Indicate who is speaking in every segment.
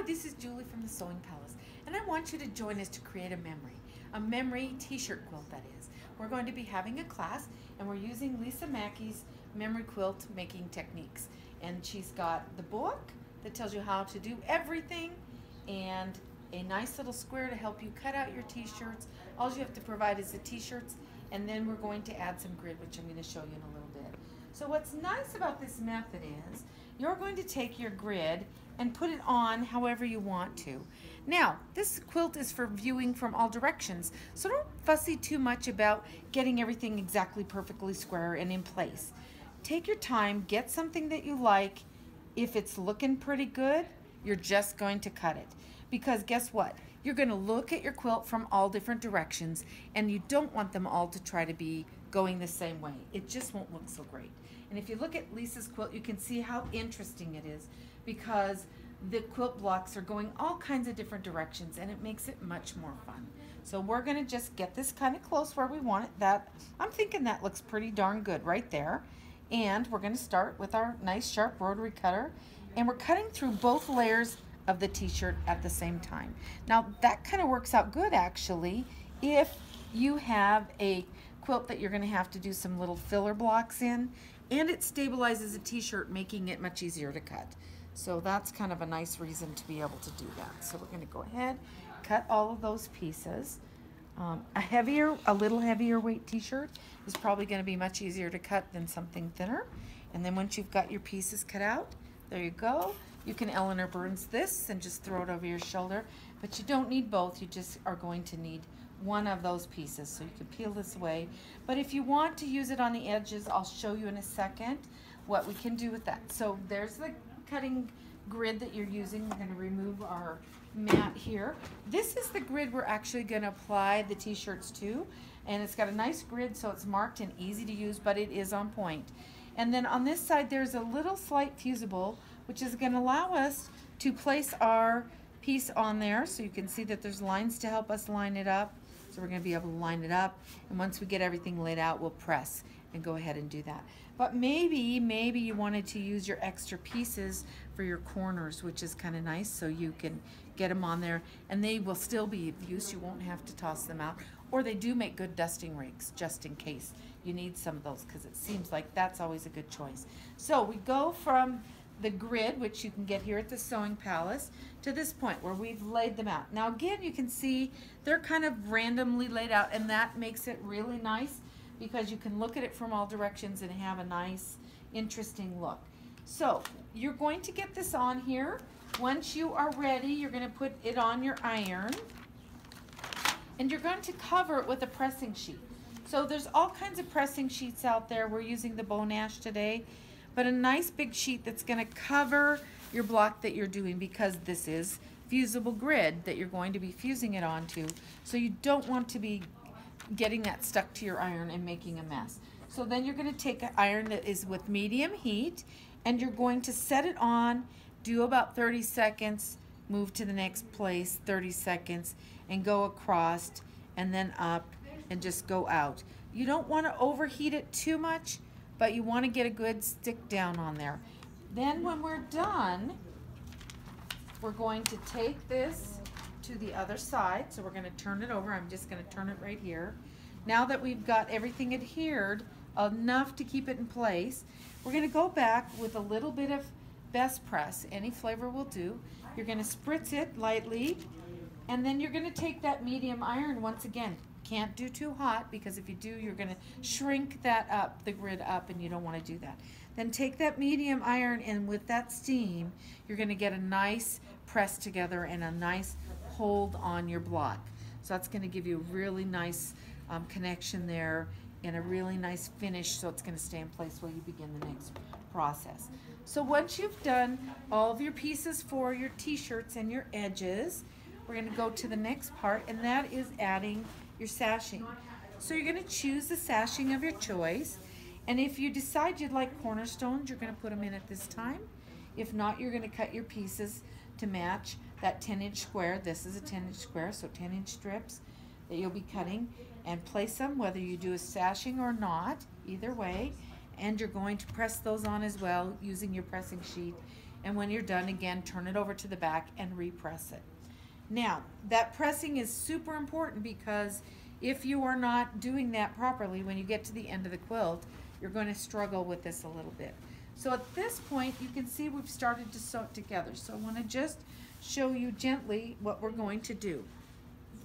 Speaker 1: this is Julie from the Sewing Palace, and I want you to join us to create a memory t-shirt quilt, that is. We're going to be having a class, and we're using Lisa Mackey's memory quilt making techniques. And she's got the book that tells you how to do everything, and a nice little square to help you cut out your t-shirts. All you have to provide is the t-shirts, and then we're going to add some grid, which I'm going to show you in a little bit. So what's nice about this method is you're going to take your grid and put it on however you want to. Now, this quilt is for viewing from all directions, so don't fussy too much about getting everything exactly perfectly square and in place. Take your time, get something that you like. If it's looking pretty good, you're just going to cut it. Because guess what? You're going to look at your quilt from all different directions, and you don't want them all to try to be going the same way. It just won't look so great. And if you look at Lisa's quilt, you can see how interesting it is, because the quilt blocks are going all kinds of different directions, and it makes it much more fun. So we're going to just get this kind of close where we want it. I'm thinking that looks pretty darn good right there. And we're going to start with our nice sharp rotary cutter, and we're cutting through both layers of the t-shirt at the same time. Now that kind of works out good actually if you have a quilt that you're going to have to do some little filler blocks in, and it stabilizes a t-shirt, making it much easier to cut. So that's kind of a nice reason to be able to do that. So we're going to go ahead, cut all of those pieces. A little heavier weight t-shirt is probably going to be much easier to cut than something thinner. And then once you've got your pieces cut out, there you go. You can Eleanor Burns this and just throw it over your shoulder, but you don't need both. You just are going to need one of those pieces, so you can peel this away. But if you want to use it on the edges, I'll show you in a second what we can do with that. So there's the cutting grid that you're using. We're going to remove our mat here. This is the grid we're actually going to apply the t-shirts to, and it's got a nice grid, so it's marked and easy to use, but it is on point. And then on this side there's a little slight fusible, which is going to allow us to place our piece on there, so you can see that there's lines to help us line it up. So we're going to be able to line it up, and once we get everything laid out, we'll press and go ahead and do that. But maybe you wanted to use your extra pieces for your corners, which is kind of nice, so you can get them on there and they will still be of use. You won't have to toss them out. Or they do make good dusting rakes, just in case you need some of those, because it seems like that's always a good choice. So we go from the grid, which you can get here at the Sewing Palace, to this point where we've laid them out. Now again, you can see they're kind of randomly laid out, and that makes it really nice because you can look at it from all directions and have a nice, interesting look. So you're going to get this on here. Once you are ready, you're going to put it on your iron, and you're going to cover it with a pressing sheet. So there's all kinds of pressing sheets out there. We're using the Bone Ash today, but a nice big sheet that's going to cover your block that you're doing, because this is fusible grid that you're going to be fusing it onto. So you don't want to be getting that stuck to your iron and making a mess. So then you're going to take an iron that is with medium heat, and you're going to set it on, do about 30 seconds, move to the next place, 30 seconds, and go across and then up and just go out. You don't want to overheat it too much, but you want to get a good stick down on there. Then when we're done, we're going to take this to the other side. So we're going to turn it over. I'm just going to turn it right here. Now that we've got everything adhered enough to keep it in place, we're going to go back with a little bit of Best Press. Any flavor will do. You're going to spritz it lightly, and then you're going to take that medium iron once again. Can't do too hot, because if you do, you're going to shrink that up, the grid up, and you don't want to do that. Then take that medium iron, and with that steam, you're going to get a nice press together and a nice hold on your block. So that's going to give you a really nice connection there and a really nice finish, so it's going to stay in place while you begin the next process. So once you've done all of your pieces for your t-shirts and your edges, we're going to go to the next part, and that is adding your sashing. So you're going to choose the sashing of your choice, and if you decide you'd like cornerstones, you're going to put them in at this time. If not, you're going to cut your pieces to match that 10-inch square. This is a 10-inch square, so 10-inch strips that you'll be cutting, and place them whether you do a sashing or not, either way. And you're going to press those on as well using your pressing sheet. And when you're done, again, turn it over to the back and repress it. Now, that pressing is super important because if you are not doing that properly, when you get to the end of the quilt, you're going to struggle with this a little bit. So at this point, you can see we've started to sew it together. So I want to just show you gently what we're going to do.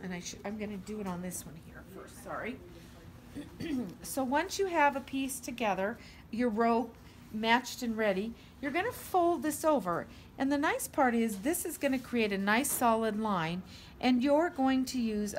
Speaker 1: And I'm going to do it on this one here first, sorry. So once you have a piece together, your rope matched and ready, you're going to fold this over. And the nice part is this is going to create a nice solid line, and you're going to use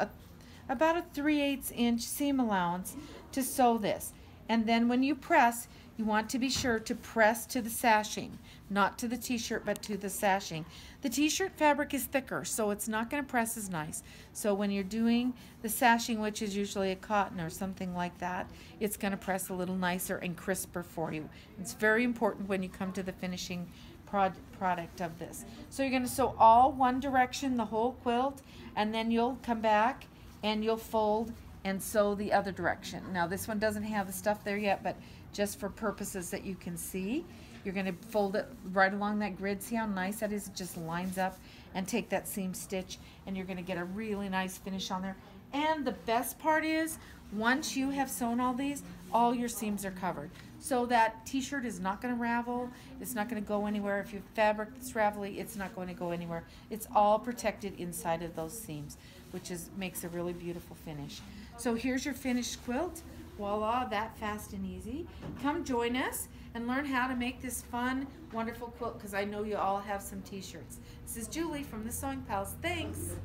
Speaker 1: about a 3/8 inch seam allowance to sew this. And then when you press, you want to be sure to press to the sashing, not to the t-shirt, but to the sashing. The t-shirt fabric is thicker, so it's not going to press as nice. So when you're doing the sashing, which is usually a cotton or something like that, it's going to press a little nicer and crisper for you. It's very important when you come to the finishing product of this. So you're going to sew all one direction, the whole quilt, and then you'll come back and you'll fold and sew the other direction. Now this one doesn't have the stuff there yet, but just for purposes that you can see, you're going to fold it right along that grid. See how nice that is? It just lines up, and take that seam stitch, and you're going to get a really nice finish on there. And the best part is, once you have sewn all these, all your seams are covered. So that t-shirt is not going to ravel. It's not going to go anywhere. If you have fabric that's ravelly, it's not going to go anywhere. It's all protected inside of those seams, which makes a really beautiful finish. So here's your finished quilt. Voila, that fast and easy. Come join us and learn how to make this fun, wonderful quilt, because I know you all have some t-shirts. This is Julie from the Sewing Palace. Thanks.